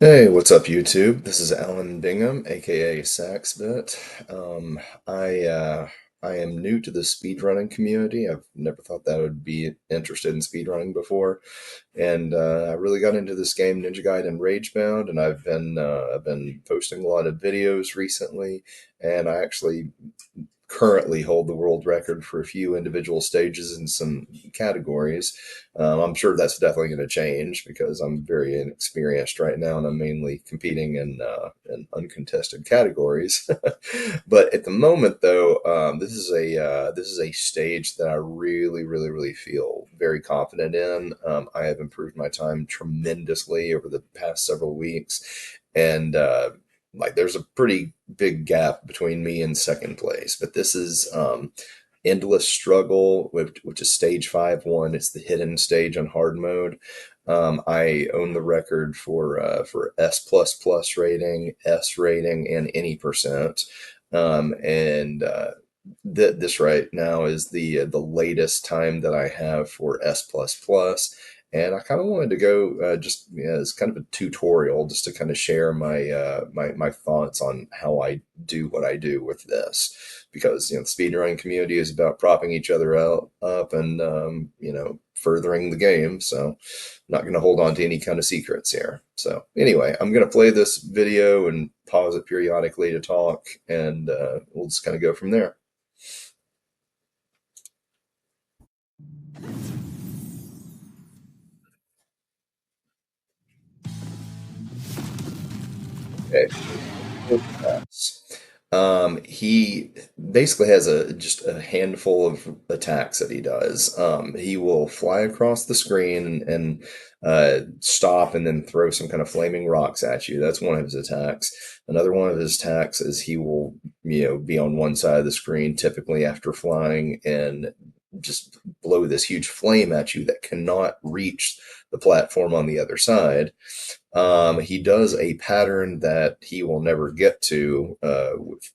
Hey, what's up, YouTube? This is Alan Bingham, aka Sax-bit. Um, I uh, I am new to the speedrunning community. I've never thought that I would be interested in speedrunning before, and I really got into this game, Ninja Gaiden Ragebound, and I've been posting a lot of videos recently, and I actually currently hold the world record for a few individual stages in some categories. I'm sure that's definitely going to change because I'm very inexperienced right now, and I'm mainly competing in uncontested categories. But at the moment, though, this is a stage that I really feel very confident in. I have improved my time tremendously over the past several weeks, and like there's a pretty big gap between me and second place. But this is Endless Struggle, which is stage 5-1. It's the hidden stage on hard mode. I own the record for S plus plus rating, S rating, and any percent. And This right now is the latest time that I have for S plus plus. And I kind of wanted to go just as kind of a tutorial, just to kind of share my thoughts on how I do what I do with this, because the speedrunning community is about propping each other up and furthering the game. So I'm not going to hold on to any kind of secrets here. So anyway, I'm going to play this video and pause it periodically to talk, and we'll just kind of go from there. Okay. He basically has a just a handful of attacks that he does. He will fly across the screen and stop and then throw some kind of flaming rocks at you. That's one of his attacks. Another one of his attacks is he will, be on one side of the screen, typically after flying, and just blow this huge flame at you that cannot reach the platform on the other side. He does a pattern that he will never get to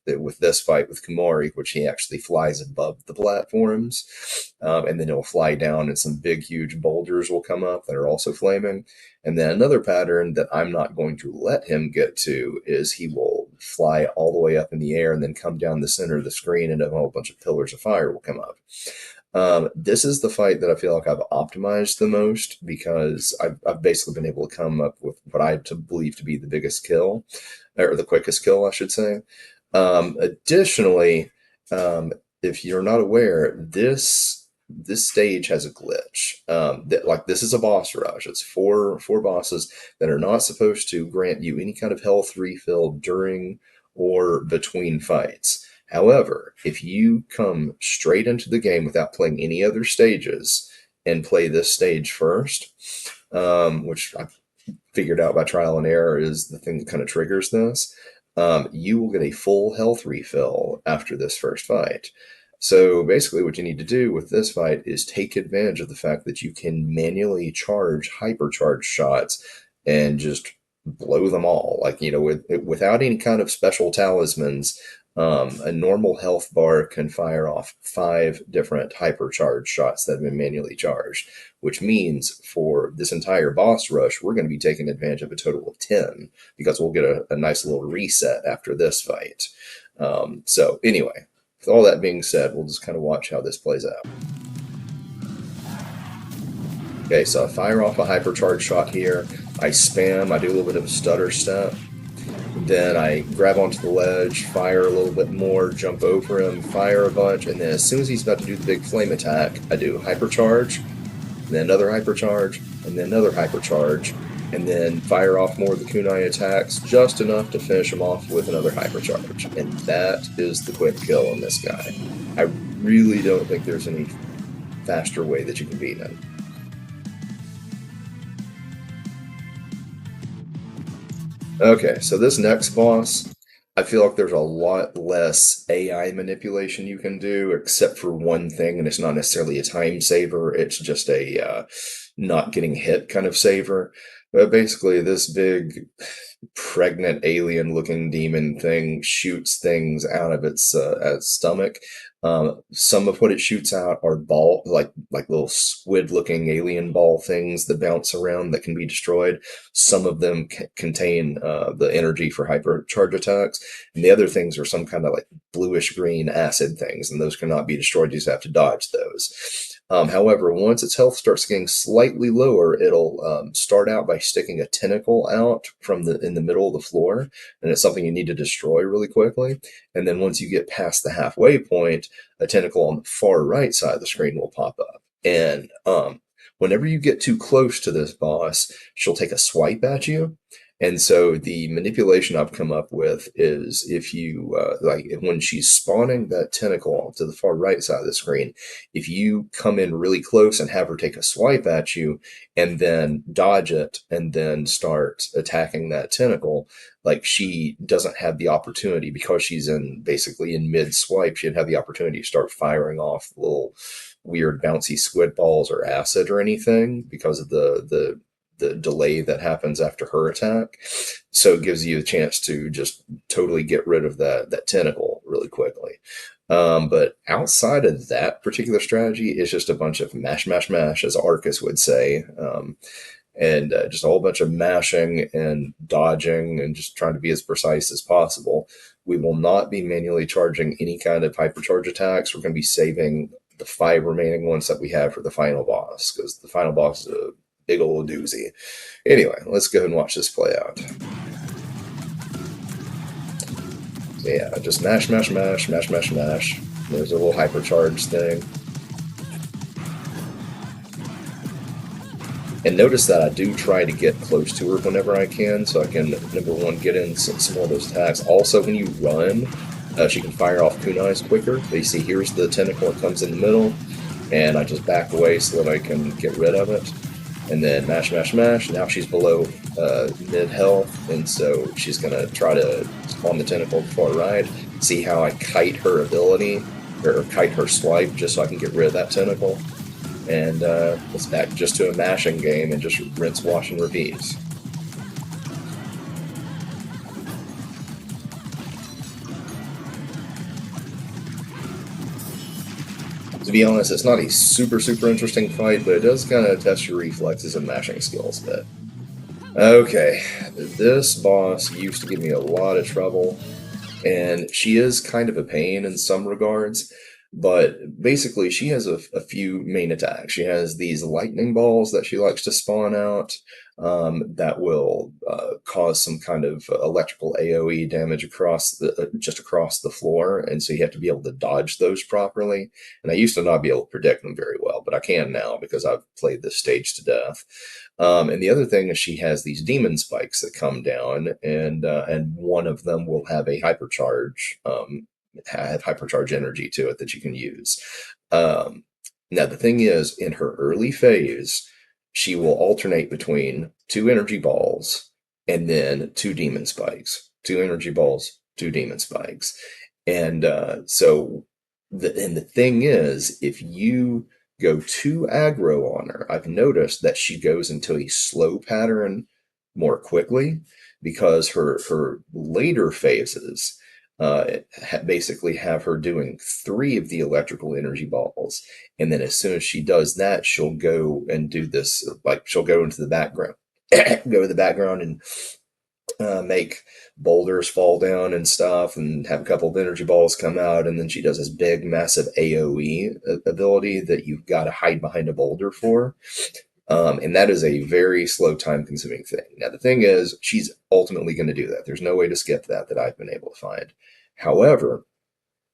with this fight with Kumari, which he actually flies above the platforms, and then he'll fly down, and some big, huge boulders will come up that are also flaming. And then another pattern that I'm not going to let him get to is he will fly all the way up in the air and then come down the center of the screen, and a whole bunch of pillars of fire will come up. This is the fight that I feel like I've optimized the most, because I've basically been able to come up with what I to believe to be the biggest kill, or the quickest kill, I should say. Additionally, if you're not aware, this stage has a glitch. That like this is a boss rush. It's four bosses that are not supposed to grant you any kind of health refill during or between fights. However, if you come straight into the game without playing any other stages and play this stage first, which I figured out by trial and error is the thing that kind of triggers this, you will get a full health refill after this first fight. So basically, what you need to do with this fight is take advantage of the fact that you can manually charge hypercharge shots and just blow them all. Like, without any kind of special talismans, a normal health bar can fire off 5 different hypercharge shots that have been manually charged, which means for this entire boss rush, we're going to be taking advantage of a total of 10, because we'll get a nice little reset after this fight. So, anyway, with all that being said, we'll just kind of watch how this plays out. Okay, so I fire off a hypercharge shot here. I spam, I do a little bit of a stutter step. Then I grab onto the ledge, fire a little bit more, jump over him, fire a bunch, and then as soon as he's about to do the big flame attack, I do hypercharge, and then another hypercharge, and then another hypercharge, and then fire off more of the kunai attacks, just enough to finish him off with another hypercharge. And that is the quick kill on this guy. I really don't think there's any faster way that you can beat him. Okay, so this next boss, I feel like there's a lot less AI manipulation you can do, except for one thing, and it's not necessarily a time saver. It's just a not getting hit kind of saver. But basically, this big pregnant alien looking demon thing shoots things out of its stomach. Some of what it shoots out are ball, like little squid looking alien ball things that bounce around that can be destroyed. Some of them contain the energy for hypercharge attacks, and the other things are some kind of like bluish green acid things, and those cannot be destroyed. You just have to dodge those. However, once its health starts getting slightly lower, it'll start out by sticking a tentacle out from the in the middle of the floor, and it's something you need to destroy really quickly. And then once you get past the halfway point, a tentacle on the far right side of the screen will pop up. And whenever you get too close to this boss, she'll take a swipe at you. And so the manipulation I've come up with is if you like when she's spawning that tentacle to the far right side of the screen, if you come in really close and have her take a swipe at you and then dodge it and then start attacking that tentacle, like she doesn't have the opportunity because she's in basically in mid swipe, she'd have the opportunity to start firing off little weird bouncy squid balls or acid or anything because of the delay that happens after her attack. So it gives you a chance to just totally get rid of that tentacle really quickly. But outside of that particular strategy, it's just a bunch of mash, mash, mash, as Arcus would say. And just a whole bunch of mashing and dodging and just trying to be as precise as possible. We will not be manually charging any kind of hypercharge attacks. We're going to be saving the 5 remaining ones that we have for the final boss, because the final boss is a big old doozy. Anyway, let's go and watch this play out. So yeah, just mash, mash, mash, mash, mash, mash. There's a little hypercharge thing. And notice that I do try to get close to her whenever I can, so I can, number one, get in some more of those attacks. Also, when you run, she can fire off kunais quicker. But you see, here's the tentacle that comes in the middle, and I just back away so that I can get rid of it. And then mash, mash, mash. Now she's below mid health, and so she's going to try to spawn the tentacle before I ride. See how I kite her ability, or kite her swipe, just so I can get rid of that tentacle. And it's back just to a mashing game and just rinse, wash, and repeat. To be honest, it's not a super, super interesting fight, but it does kind of test your reflexes and mashing skills a bit. Okay, this boss used to give me a lot of trouble, and she is kind of a pain in some regards. But basically, she has a few main attacks. She has these lightning balls that she likes to spawn out that will cause some kind of electrical AOE damage across just across the floor, and so you have to be able to dodge those properly. And I used to not be able to predict them very well, but I can now because I've played this stage to death. And the other thing is she has these demon spikes that come down, and one of them will have a hypercharge. Have hypercharge energy to it that you can use. Now, the thing is, in her early phase, she will alternate between 2 energy balls and then 2 demon spikes. 2 energy balls, 2 demon spikes. And the thing is, if you go too aggro on her, I've noticed that she goes into a slow pattern more quickly because her later phases basically have her doing 3 of the electrical energy balls, and then as soon as she does that, she'll go and do this. Like she'll go into the background, go to the background and make boulders fall down and stuff, and have a couple of energy balls come out, and then she does this big, massive AOE ability that you've got to hide behind a boulder for. And that is a very slow time consuming thing. Now, the thing is, she's ultimately going to do that. There's no way to skip that I've been able to find. However,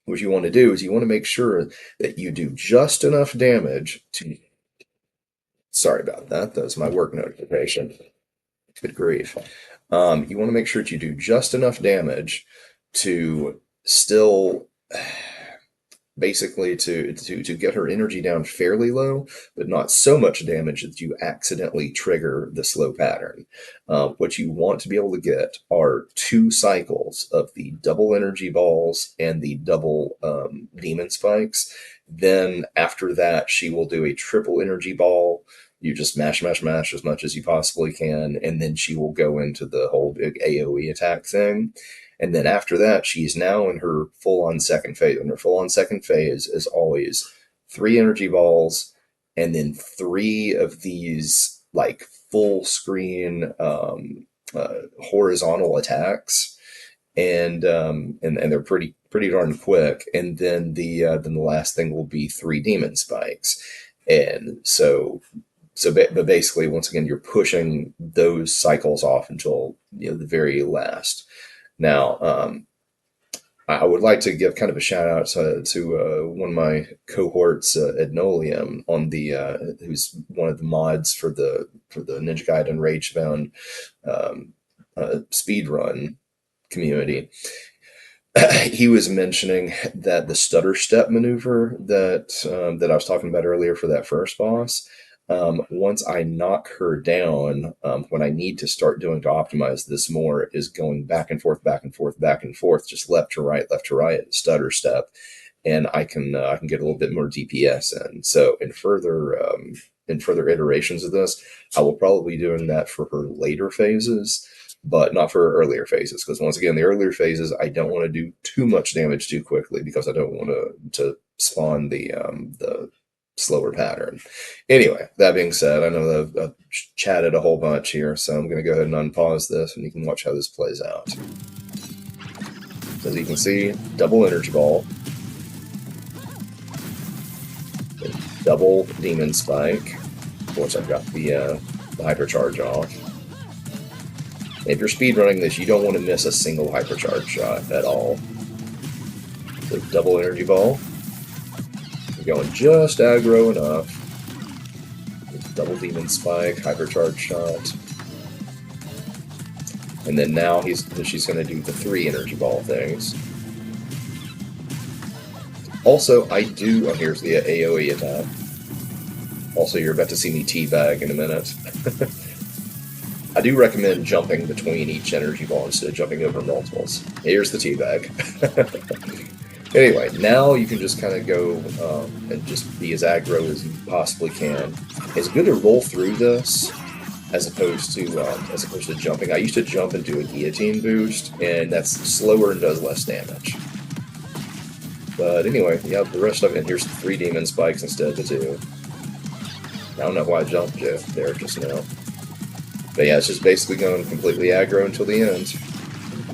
what you want to do is you want to make sure that you do just enough damage to. Sorry about that. That was my work notification. Good grief. You want to make sure that you do just enough damage to still basically to get her energy down fairly low, but not so much damage that you accidentally trigger the slow pattern. What you want to be able to get are 2 cycles of the double energy balls and the double demon spikes. Then after that, she will do a triple energy ball You just mash, mash, mash as much as you possibly can, and then she will go into the whole big AoE attack thing. And then after that, she's now in her full on second phase. And her full on second phase is always three energy balls and then three of these like full screen horizontal attacks, and they're pretty darn quick. And then the last thing will be three demon spikes, and but basically, once again, you're pushing those cycles off until the very last. Now, I would like to give kind of a shout out to one of my cohorts at Nolium on the who's one of the mods for the Ninja Gaiden Ragebound speed run community. He was mentioning that the stutter step maneuver that I was talking about earlier for that first boss. Once I knock her down, what I need to start doing to optimize this more is going back and forth, back and forth, back and forth, just left to right, stutter step, and I can get a little bit more DPS in. So in further iterations of this, I will probably be doing that for her later phases, but not for her earlier phases. Because once again, the earlier phases, I don't want to do too much damage too quickly because I don't want to spawn the slower pattern. Anyway, that being said, I know that I've chatted a whole bunch here, so I'm going to go ahead and unpause this, and you can watch how this plays out. As you can see, double energy ball, double demon spike. Of course, I've got the hypercharge off. If you're speedrunning this, you don't want to miss a single hypercharge shot at all. So double energy ball. We're going just aggro enough. Double demon spike, hypercharge shot. And then now she's going to do the three energy ball things. Also, here's the AoE attack. Also, you're about to see me teabag in a minute. I do recommend jumping between each energy ball instead of jumping over multiples. Here's the teabag. Anyway, now you can just kind of go and just be as aggro as you possibly can. It's good to roll through this as opposed to jumping. I used to jump and do a guillotine boost, and that's slower and does less damage. But anyway, yeah, the rest of it, here's the three demon spikes instead of the two. I don't know why I jumped you there just now. But yeah, it's just basically going completely aggro until the end.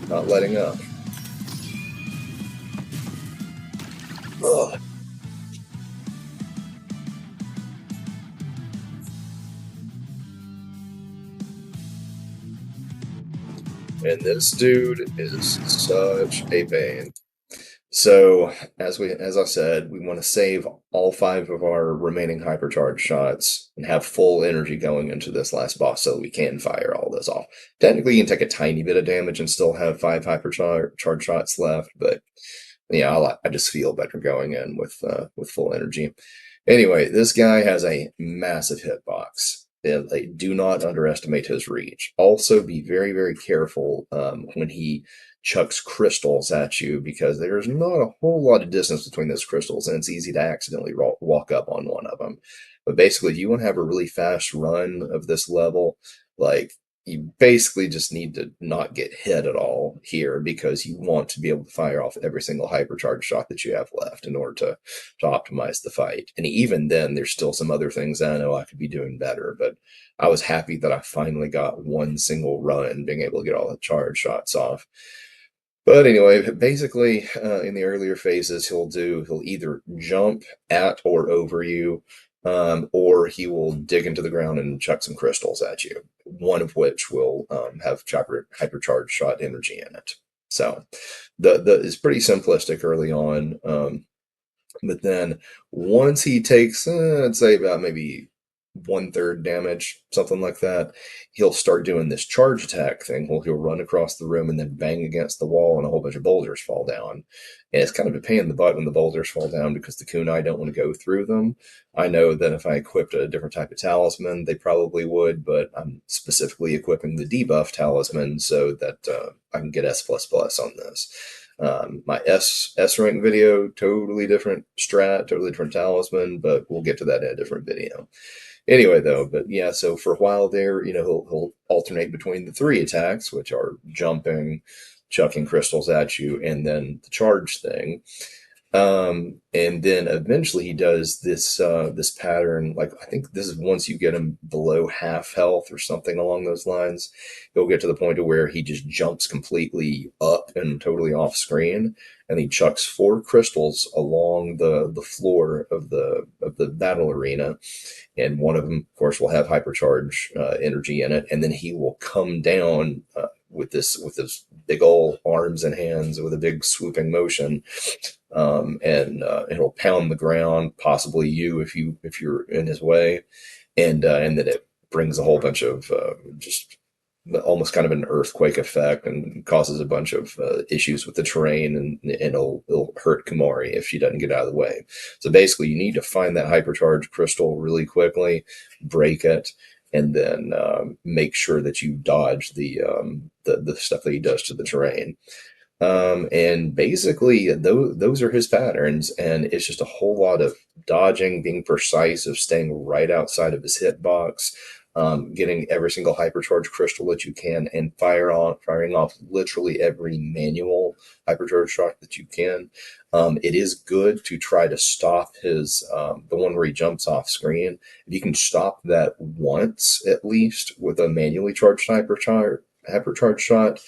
Not letting up. Ugh. And this dude is such a pain. So, as I said, we want to save all five of our remaining hypercharge shots and have full energy going into this last boss so we can fire all this off. Technically, you can take a tiny bit of damage and still have five hypercharge shots left, but yeah, I just feel better going in with full energy. Anyway, this guy has a massive hitbox. Like, do not underestimate his reach. Also, be very, very careful when he chucks crystals at you, because there's not a whole lot of distance between those crystals, and it's easy to accidentally walk up on one of them. But basically, if you want to have a really fast run of this level, like, you basically just need to not get hit at all here, because you want to be able to fire off every single hypercharge shot that you have left in order to optimize the fight. And even then, there's still some other things I know I could be doing better, but I was happy that I finally got one single run being able to get all the charge shots off. But anyway, basically, in the earlier phases, he'll either jump at or over you, or he will dig into the ground and chuck some crystals at you, one of which will have hypercharged shot energy in it. So the it's pretty simplistic early on, but then once he takes, I'd say about maybe 1/3 damage, something like that, he'll start doing this charge attack thing where he'll run across the room and then bang against the wall and a whole bunch of boulders fall down. And it's kind of a pain in the butt when the boulders fall down because the kunai don't want to go through them. I know that if I equipped a different type of talisman, they probably would, but I'm specifically equipping the debuff talisman so that I can get S++ on this. My S rank video, totally different strat, totally different talisman, but we'll get to that in a different video. Anyway, though, but yeah, so for a while there, he'll alternate between the three attacks, which are jumping, chucking crystals at you, and then the charge thing. And then eventually he does this pattern. Like, I think this is once you get him below half health or something along those lines. He'll get to the point to where he just jumps completely up and totally off screen, and he chucks four crystals along the floor of the battle arena, and one of them, of course, will have hypercharge energy in it, and then he will come down with this big old arms and hands with a big swooping motion, and it'll pound the ground, possibly you if you're in his way, and then it brings a whole bunch of just almost kind of an earthquake effect and causes a bunch of issues with the terrain, and it'll hurt Kamari if she doesn't get out of the way. So basically, you need to find that hypercharge crystal really quickly, break it, and then make sure that you dodge the stuff that he does to the terrain. And basically, those are his patterns, and it's just a whole lot of dodging, being precise, of staying right outside of his hitbox, getting every single hypercharge crystal that you can, and firing off literally every manual hypercharge shot that you can. It is good to try to stop his the one where he jumps off screen. If you can stop that once at least with a manually charged hypercharge shot,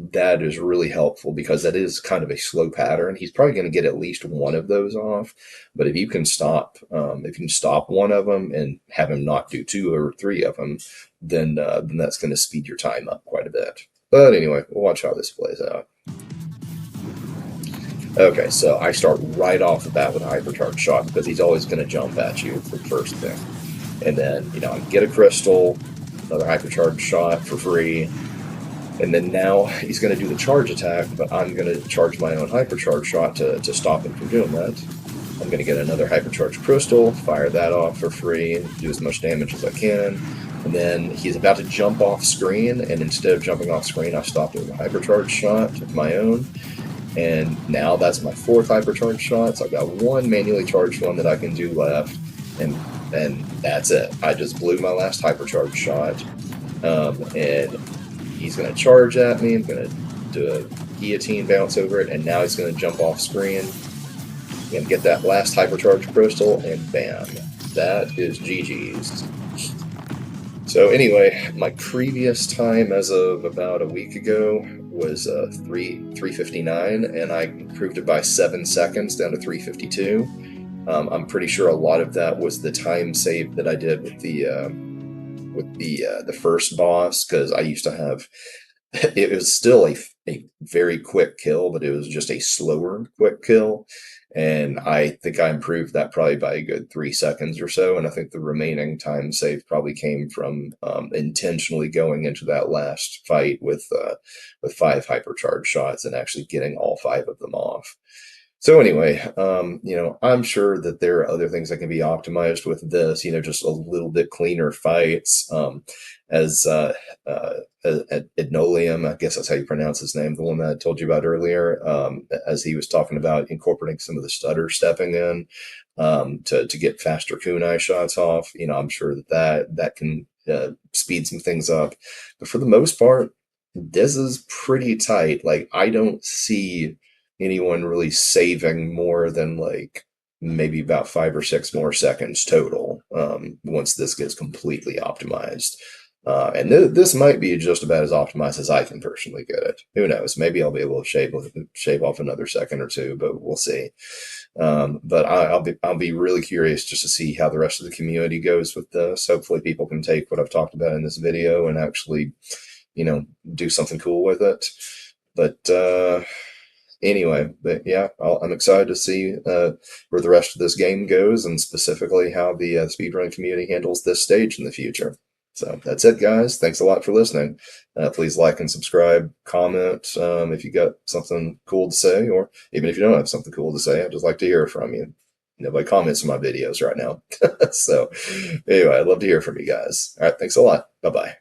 that is really helpful because that is kind of a slow pattern. He's probably going to get at least one of those off, but if you can stop one of them and have him not do two or three of them, then that's going to speed your time up quite a bit. But anyway, we'll watch how this plays out. Okay, so I start right off the bat with a hypercharge shot because he's always going to jump at you for the first thing, and then I get a crystal, another hypercharge shot for free. And then now he's going to do the charge attack, but I'm going to charge my own hypercharge shot to stop him from doing that. I'm going to get another hypercharge crystal, fire that off for free, do as much damage as I can. And then he's about to jump off screen, and instead of jumping off screen, I stopped it with a hypercharge shot of my own. And now that's my fourth hypercharge shot, so I've got one manually charged one that I can do left, and that's it. I just blew my last hypercharge shot, and he's going to charge at me. I'm going to do a guillotine bounce over it, and now he's going to jump off screen. I'm going to get that last hypercharge crystal, and bam. That is GG's. So anyway, my previous time as of about a week ago was 3:59, and I improved it by 7 seconds down to 3:52. I'm pretty sure a lot of that was the time save that I did with the first boss, because I used to have it was still a very quick kill, but it was just a slower quick kill, and I think I improved that probably by a good 3 seconds or so, and I think the remaining time save probably came from intentionally going into that last fight with 5 hypercharge shots and actually getting all 5 of them off. So anyway, I'm sure that there are other things that can be optimized with this, just a little bit cleaner fights. As Ednolium, I guess that's how you pronounce his name, the one that I told you about earlier, as he was talking about incorporating some of the stutter stepping in, to get faster kunai shots off. I'm sure that can speed some things up. But for the most part, this is pretty tight. Like, I don't see anyone really saving more than like maybe about 5 or 6 more seconds total, once this gets completely optimized. And this might be just about as optimized as I can personally get it. Who knows? Maybe I'll be able to shave off another second or two, but we'll see. But I'll be really curious just to see how the rest of the community goes with this. Hopefully, people can take what I've talked about in this video and actually, do something cool with it. But anyway, but yeah, I'm excited to see where the rest of this game goes, and specifically how the speedrun community handles this stage in the future. So that's it, guys. Thanks a lot for listening. Please like and subscribe, comment if you got something cool to say, or even if you don't have something cool to say, I'd just like to hear from you. Nobody comments on my videos right now. So anyway, I'd love to hear from you guys. All right, thanks a lot. Bye-bye.